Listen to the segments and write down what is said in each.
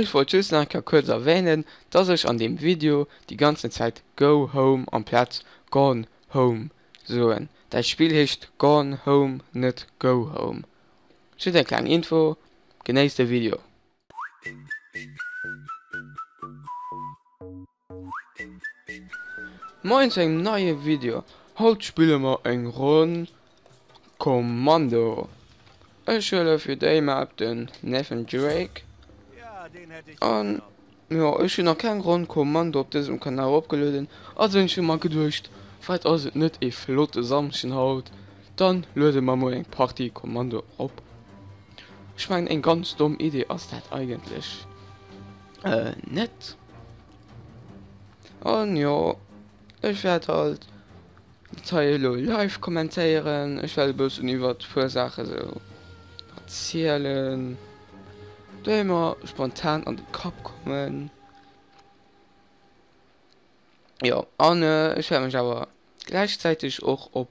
Ich wollte just noch kurz erwähnen, dass ich an dem Video die ganze Zeit Go Home am Platz Gone Home soen. Das Spiel heißt Gone Home, nicht Go Home. Steht eine kleine Info, genießt das Video. Moin zu einem neuen Video. Heute spielen wir ein Run Kommando. Ich spiele für die Map den Neffen Drake. Und ja, ich habe noch kein Run Kommando auf diesem Kanal abgeladen. Also ich habe mal gedacht, falls also nicht ein flotte Samstag haut, dann laden wir mal ein Party Kommando ab. Ich meine, eine ganz dumme Idee ist das eigentlich. Nicht. Und ja, ich werde halt Teil live kommentieren. Ich werde ein bisschen über die Sachen so erzählen. Da immer spontan an den Kopf kommen. Ja, und ich werde mich aber gleichzeitig auch auf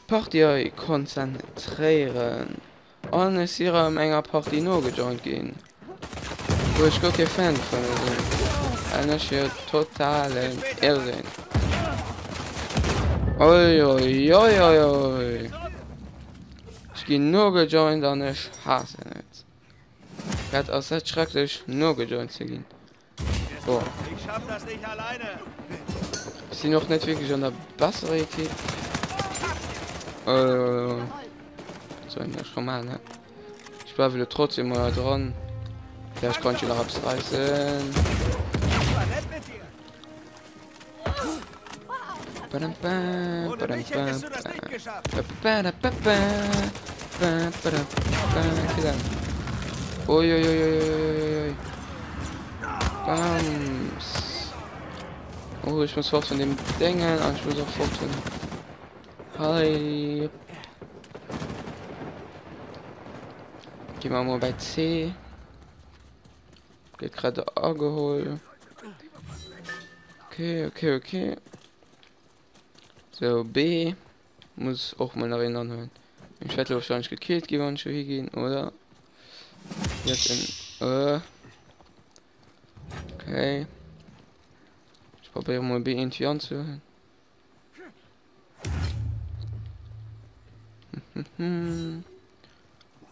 Party konzentrieren. Und ich sehe an einer Party noch gejoint gehen. Wo ich gar kein Fan von bin. Und ich hier totalen Irrsinn. Oi, oi, oi, oi, oi. Ich gehe nur gejoint und ich hasse nicht. Das ist echt schrecklich, nur gejoint zu gehen. Boah. Ich schaff das nicht alleine. Ist sie noch nicht wirklich an der bessere Idee? So, das ist schon mal, ne? Ich bleibe wieder trotzdem mal dran. Vielleicht kann ich noch abreißen. Ohne mich hättest du das nicht geschafft. Uiuiuiuiui. Bams. Oh, ich muss fort von dem Dingen und ich muss auch fort von... Hi. Gehen wir mal bei C. Geht gerade angeholt. Okay. So, B. Muss auch mal nach innen anhören. Ich werde wahrscheinlich gekillt geworden, schon hier gehen, oder? Jetzt in... Okay. Ich probiere mal B irgendwie anzuhören.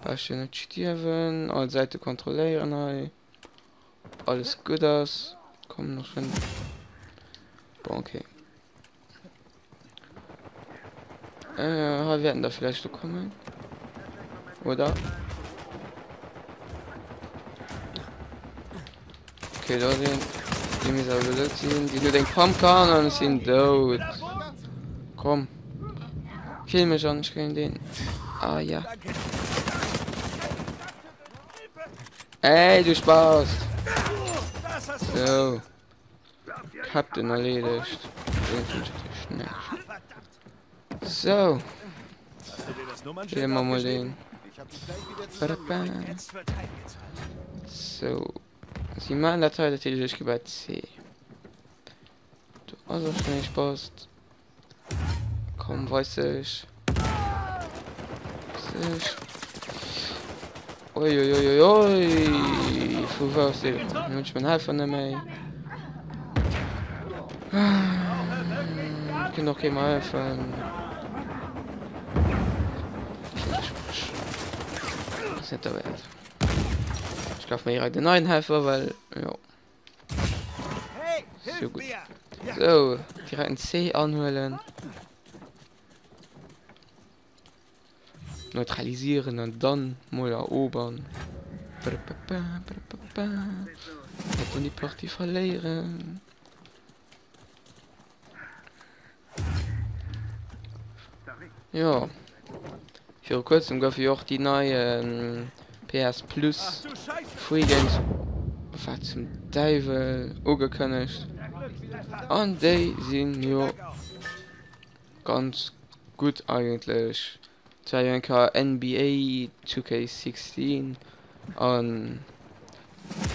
Paar schöne Stirben, alle Seite kontrollieren, hey. Alles gut aus. Komm noch schön. Boah, okay. Wir werden da vielleicht so kommen. Oder? Okay, da sind die Miserabilien, die nur den Pump kann und sind tot. Komm. Kill mich an, ich kann den. Ah ja. Ey, du Spaß. So. Hab den erledigt. So. Gehen wir mal den. So. Sie machen der Teil natürlich bei C. Du also schnell passt. Komm, weiß ich. Uiuiuiui. Wo warst du? Ich bin halb von der Mai. Ich kann doch kein Mal helfen. Das ist nicht der Wert. Ich kaufe mir den neuen Helfer, weil, ja. So gut. So, direkt ein C anholen. Neutralisieren und dann mal erobern. Und die Party verlieren. Ja. Für kurzem gab ich auch die neue PS Plus Free Games. Was zum Teufel angekündigt. Und die sind ja ganz gut eigentlich. NBA 2K16 und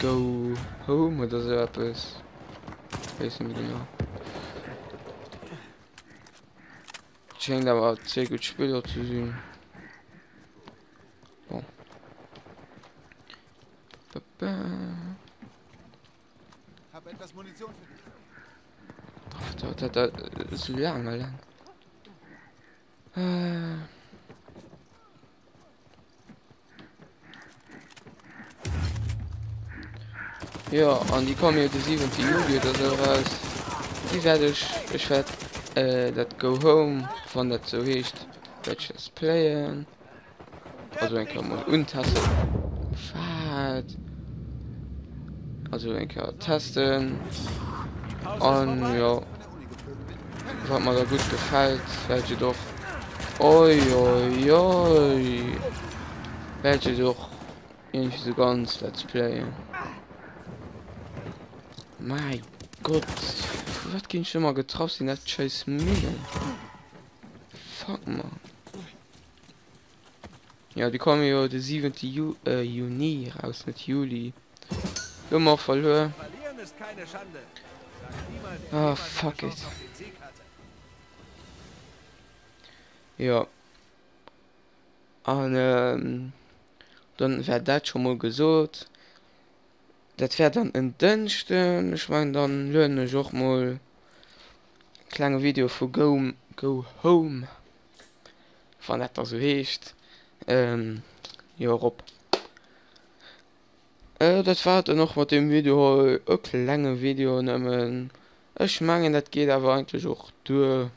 Go Home oder so etwas. Weiß nicht genau. Scheint aber sehr gut Spieler zu sein. Bon. Hab etwas Munition für dich. Das ist lang. Ja, und die kommen jetzt 7. Juli oder so raus. Die werde ich werde das Go Home von der so heißt, welches playen. Also ein kann mal untasten. Fahrt. Also ein kann testen. Und ja, was mir da gut gefällt, welche doch. Oi, oi, oi. Welche doch irgendwie so ganz Let's Play. Mein Gott, was ging schon mal getroffen, das scheiß Minen. Fuck man. Ja, die kommen ja den 7. Juni raus, nicht Juli. Immer verloren. Verlieren ist keine Schande. Sagt niemand, der Ah, jemals fuck eine it. Chance auf den Sieg hatte. Ja. Und dann wird das schon mal gesagt. Das wird dann in Dünsten. Ich meine, dann lernen ich auch mal ein kleines Video für Go Home. Von das so heißt. Ja, Rob. Das war dann noch mit dem Video, ein kleines Video nehmen. Ich meine, das geht aber eigentlich auch durch.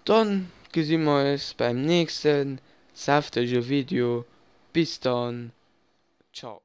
Dann sehen wir uns beim nächsten saftigen Video. Bis dann. Ciao.